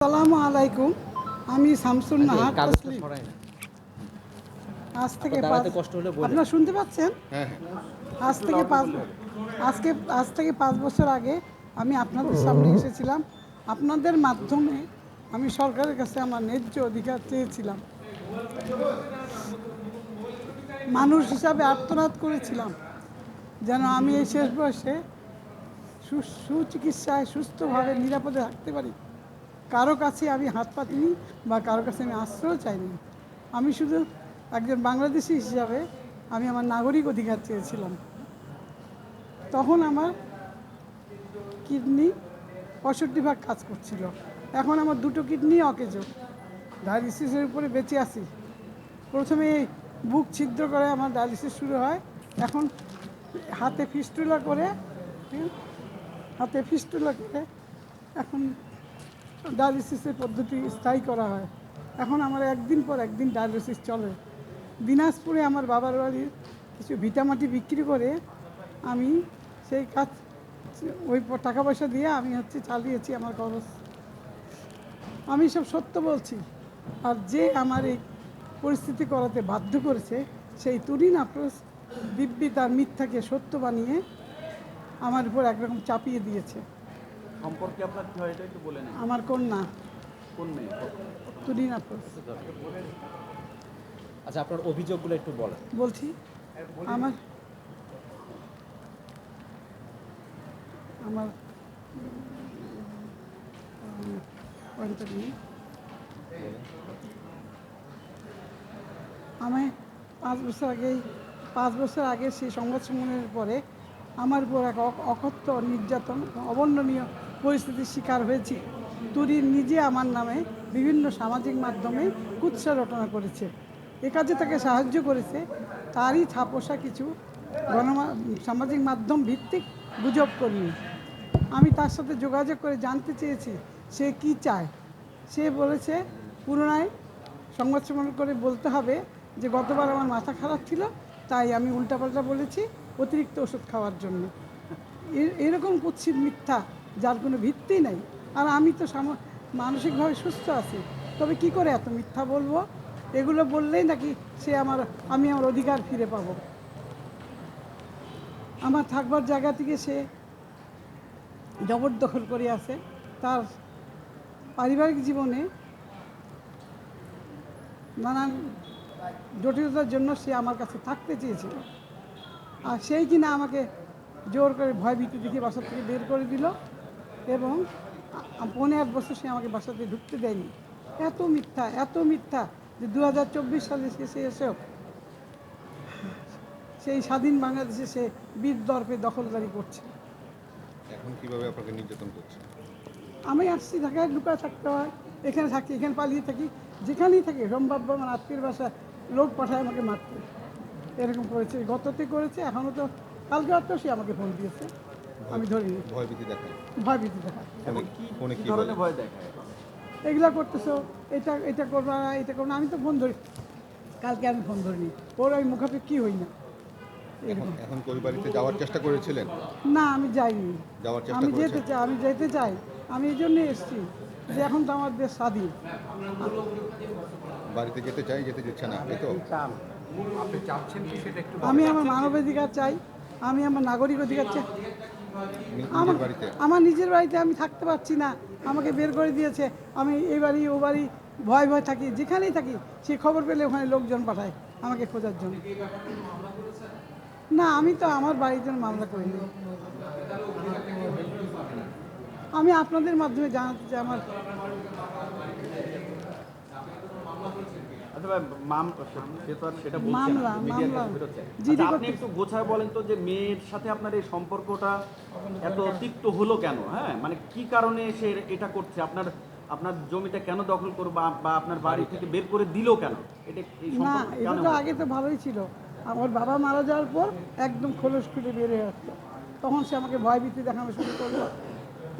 আসসালামু আলাইকুম। আমি শামসুন নাহার তসলিম। আজ থেকে আপনারা শুনতে পাচ্ছেন? আজ থেকে পাঁচ আজ থেকে 5 বছর আগে আমি আপনাদের সামনে এসেছিলাম। আপনাদের মাধ্যমে আমি সরকারের কাছে আমার ন্যায্য অধিকার চেয়েছিলাম। মানুষ হিসাবে আর্তনাদ করেছিলাম যেন আমি এই শেষ বয়সে সুচিকিৎসায় সুস্থভাবে নিরাপদে থাকতে পারি। কারো কাছে আমি হাত পাতিনি বা কারো কাছে আমি আশ্রয় চাইনি। আমি শুধু একজন বাংলাদেশি হিসাবে আমি আমার নাগরিক অধিকার চেয়েছিলাম। তখন আমার কিডনি 65% কাজ করছিল। এখন আমার 2টো কিডনি অকেজো। ডায়ালিসিসের উপরে বেঁচে আছি। প্রথমে বুক ছিদ্র করে আমার ডায়ালিসিস শুরু হয়। এখন হাতে ফিস্টুলা করে এখন ডায়ালিসিসের পদ্ধতি স্থায়ী করা হয়। এখন আমার একদিন পর একদিন ডায়ালিসিস চলে। দিনাজপুরে আমার বাবার বাড়ির কিছু ভিটামাটি বিক্রি করে আমি সেই কাজ ওই টাকা পয়সা দিয়ে আমি চালিয়েছি আমার খরচ। আমি সব সত্য বলছি। আর যে আমার এই পরিস্থিতি করাতে বাধ্য করেছে সেই তুরিন আফরোজ দিব্যি তার মিথ্যাকে সত্য বানিয়ে আমার উপর একরকম চাপিয়ে দিয়েছে। সম্পর্কে আপনার কি হয় এটা একটু বলে নেন। আমার কন্যা কোন মেয়ে? তুরিন আফরোজ। আচ্ছা, আপনার অভিযোগগুলো একটু বলেন। বলছি আমার আমার পয়েন্টটা নিয়ে আমি 5 বছর আগে সেই সংবাদ সম্মেলনের পরে আমার উপর এক অকথ্য নির্যাতন অবর্ণনীয় পরিস্থিতির শিকার হয়েছি। তুরিন নিজে আমার নামে বিভিন্ন সামাজিক মাধ্যমে কুৎসা রটনা করেছে। এ কাজে তাকে সাহায্য করেছে তারই ছাপোষা কিছু সামাজিক মাধ্যম ভিত্তিক গুজব কর্মী। আমি তার সাথে যোগাযোগ করে জানতে চেয়েছি সে কি চায়। সে বলেছে পুনরায় সংবাদ সম্মেলন করে বলতে হবে যে গতবার আমার মাথা খারাপ ছিল তাই আমি উল্টাপাল্টা বলেছি অতিরিক্ত ওষুধ খাওয়ার জন্য। এরকম কুৎসিত মিথ্যা যার কোনো ভিত্তি নেই। আর আমি তো মানসিকভাবে সুস্থ আছি, তবে কি করে এত মিথ্যা বলবো? এগুলো বললেই নাকি আমি আমার অধিকার ফিরে পাবো। আমার থাকবার জায়গা থেকে সে জবরদখল করে আছে। তার পারিবারিক জীবনে নানান জটিলতার জন্য সে আমার কাছে থাকতে চেয়েছিল। আর সেই কিনা আমাকে জোর করে ভয় ভীতি দেখিয়ে বাসা থেকে বের করে দিল এবং 15 বছর সে আমাকে বাসাতে ঢুকতে দেয়নি। এত মিথ্যা যে 2024 সালে শেষে এসেও সেই স্বাধীন বাংলাদেশে সে বীর দর্পে দখলদারি করছে। এখন কিভাবে আপনাকে নির্যাতন করছে? আমি আসছি ঢাকায়, লুকায় থাকতে হয়। এখানে থাকি, এখানে পালিয়ে থাকি, যেখানেই থাকি সম্ভাব্য আমার আত্মীয়ের বাসা লোক পাঠায় আমাকে মারতে। এরকম করেছে, গততে করেছে, এখনও তো কালকে রাত্রেও সে আমাকে ফোন দিয়েছে, আমি ধরিনি। ভয়ভীতি দেখায়? ভয়ভীতি দেখায়। কি ধরনের ভয় দেখায়? এগুলা করতেছো, এটা করবা না, এটা করবো না। আমি তো ফোন ধরি, কালকে আমি ফোন ধরিনি, ওর আমি মুখাপেক্ষি হই না। এখন ওই বাড়িতে যাওয়ার চেষ্টা করেছিলেন? না, আমি যাইনি। যাওয়ার চেষ্টা আমি করেছেন? আমি যেতে চাই। আমি এই জন্যই এসেছি যে এখন তো আমার দেশ স্বাধীন। বাড়িতে যেতে চাই, যেতে দিচ্ছে না, তাই তো? আপনি চাচ্ছেন কি সেটা একটু আমি আমার মানবাধিকার চাই, আমি আমার নাগরিক অধিকার চাই। আমার নিজের বাড়িতে আমি থাকতে পারছি না, আমাকে বের করে দিয়েছে। আমি এই বাড়ি ও বাড়ি ভয় থাকি, যেখানেই থাকি সে খবর পেলে ওখানে লোকজন পাঠায় আমাকে খোঁজার জন্য। না, আমি তো আমার বাড়ির জন্য মামলা করিনি। আমি আপনাদের মাধ্যমে জানাতে চাই আমার মামলা আপনি একটু গোছায় বলেন তো যে মেয়ের সাথে আপনার এই সম্পর্কটা এত তিক্ত হলো কেন? হ্যাঁ, মানে কি কারণে সে এটা করছে? আপনার জমিটা কেন দখল করবো বা আপনার বাড়ি থেকে বের করে দিল কেন? না, এটা তো আগে তো ভালোই ছিল। আমার বাবা মারা যাওয়ার পর একদম খোলস খুলে বের হয়ে আসলো। তখন সে আমাকে ভয় ভীতি দেখানো শুরু করলো।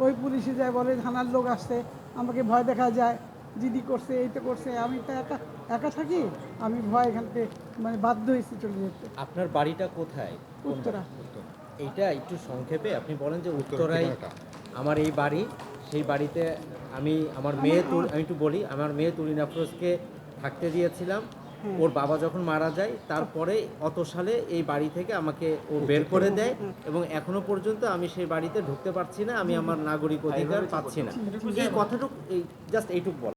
ওই পুলিশে যায়, বলে থানার লোক আসছে, আমাকে ভয় দেখা যায়, জিডি করছে, এইটা করছে। আমি তো একা থাকি, আমি ভয় এখান থেকে বাধ্য হয়েছি চলে যেতে। আপনার বাড়িটা কোথায়? উত্তরা। এইটা একটু সংক্ষেপে আপনি বলেন যে উত্তরায় আমার এই বাড়ি, সেই বাড়িতে আমি আমার মেয়ে আমি একটু বলি, আমার মেয়ে তুরিন আফরোজকে থাকতে দিয়েছিলাম। ওর বাবা যখন মারা যায় তারপরে অত সালে এই বাড়ি থেকে আমাকে ও বের করে দেয় এবং এখনো পর্যন্ত আমি সেই বাড়িতে ঢুকতে পারছি না, আমি আমার নাগরিক অধিকার পাচ্ছি না। এই কথাটুকু, এই জাস্ট এইটুকু বল।